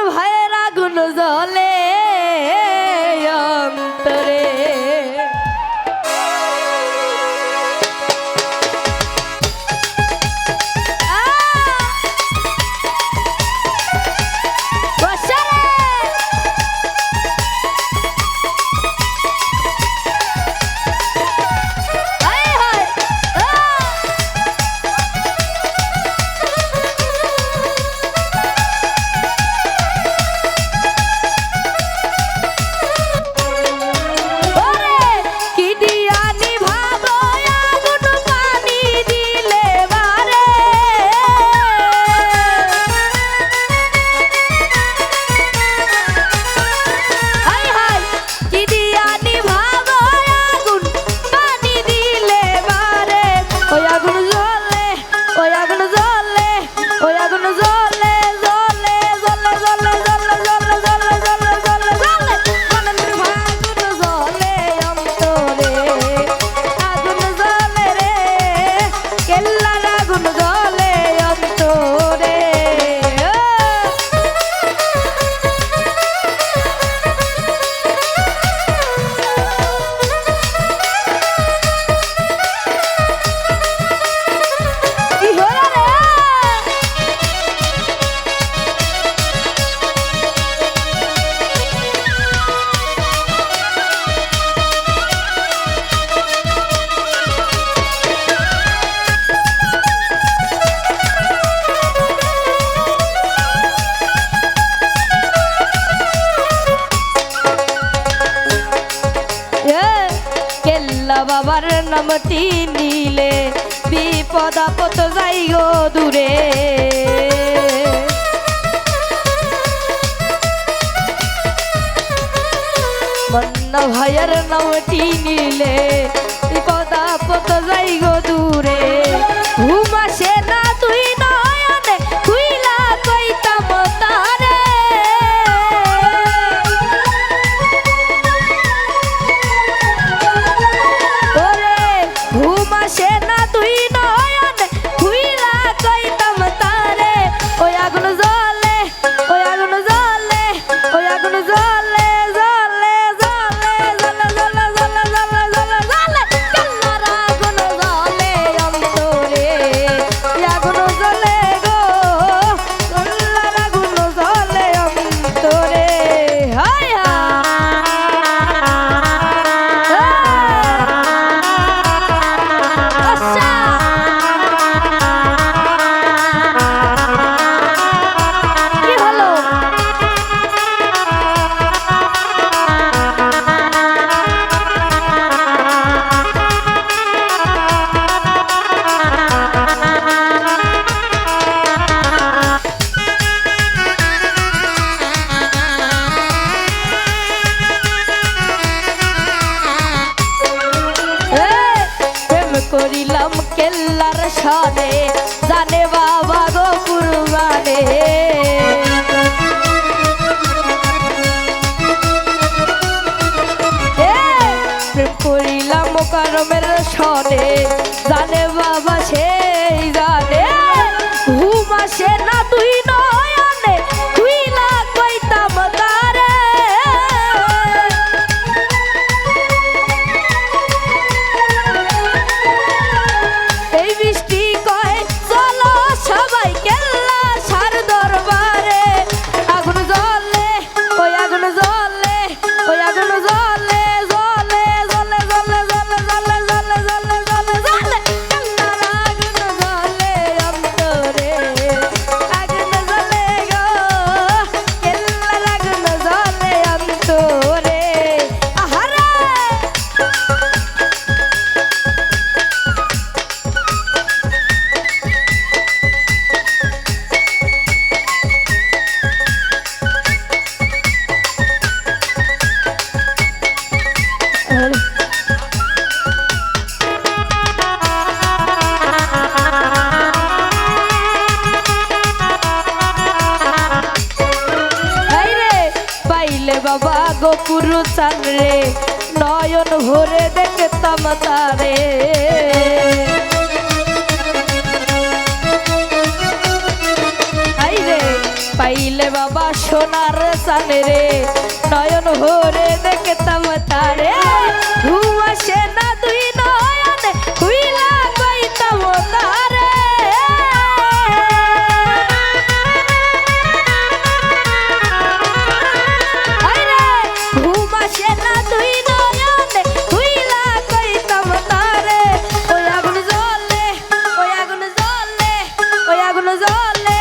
ভাইয়ের আগুন জ্বলে অন্তরে বাবার নামটি নিলে বিপদ আপদ যাই গো দূরে মন্না ভাইয়ের নামটি নিলে বিপদ আপদ যাই গো দূরে ঘুম আসে না তুই নয়নে তুইলা কইতাম তারে সে না তুই নয়ন তুইলা কইতাম তারে ওই আগুন জ্বলে ওই আগুন জ্বলে ওই আগুন জ্বলে জ্বলে জ্বলে জ্বলে জ্বলে জ্বলে জ্বলে জ্বলে জ্বলে কান্নার আগুন জ্বলে অন্তরে আগুন জ্বলে গো কান্নার আগুন জ্বলে অন্তরে হায় করিলাম কেল্লার সনে জানে বাবা গো কুরবানে প্রেম করিলাম করমের সনে জানে বাবা সেই জানে ঘুম আসে না তুই নয়নে তুইলা কইতাম তারে এই বৃষ্টি কয় চলো সবাই কেল্লা সার দরবারে আগুন জ্বলে ওই আগুন জ্বলে ওই আগুন জ্বলে জ্বলে জ্বলে জ্বলে জ্বলে জ্বলে জ্বলে জ্বলে জ্বলে জ্বলে কান্নার আগুন জ্বলে অন্তরে আগুন জ্বলে গো কেল্লার আগুন জ্বলে অন্তরে আহারে বাবা গোপুরু চান রে নয়ন ভরে দেখতাম তারে পাইলে বাবা সোনার চাঁদে রে নয়ন ভরে দেখতাম তারে ঘুম আসে না দুই নয়নে হুইলা কইতাম তারে আরে ঘুম আসে না দুই নয়নে হুইলা কইতাম তারে ওই আগুন জ্বলে ওই আগুন জ্বলে ওই আগুন জ্বলে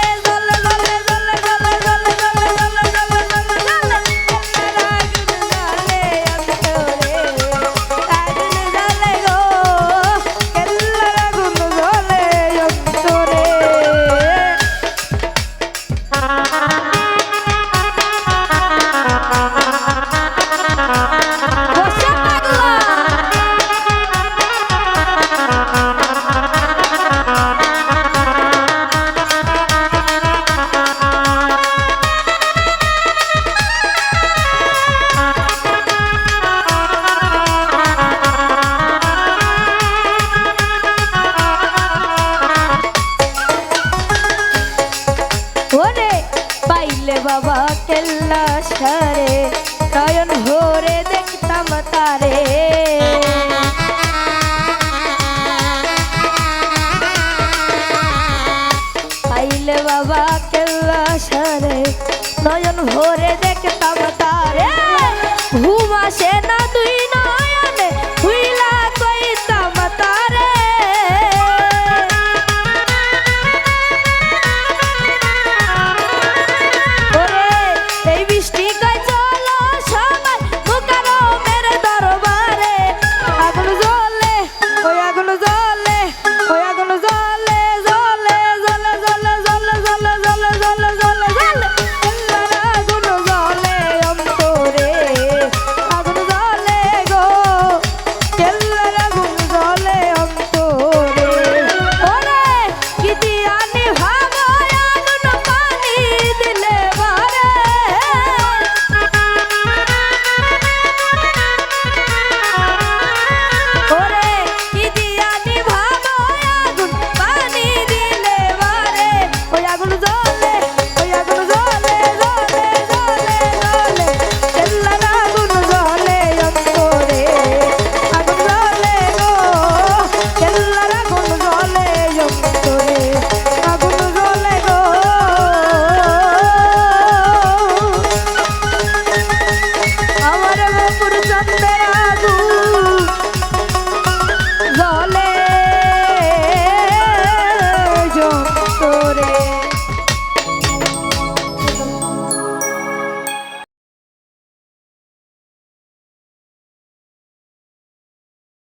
বাবা কেল্লা সারে নয়ন ভরে দেখতাম তারে পাইলে বাবা কেল্লা সারে নয়ন ভরে দেখতাম তারে ঘুম আসে না দুই নয়নে হুইলা কইতাম তারে আমার পুরুষ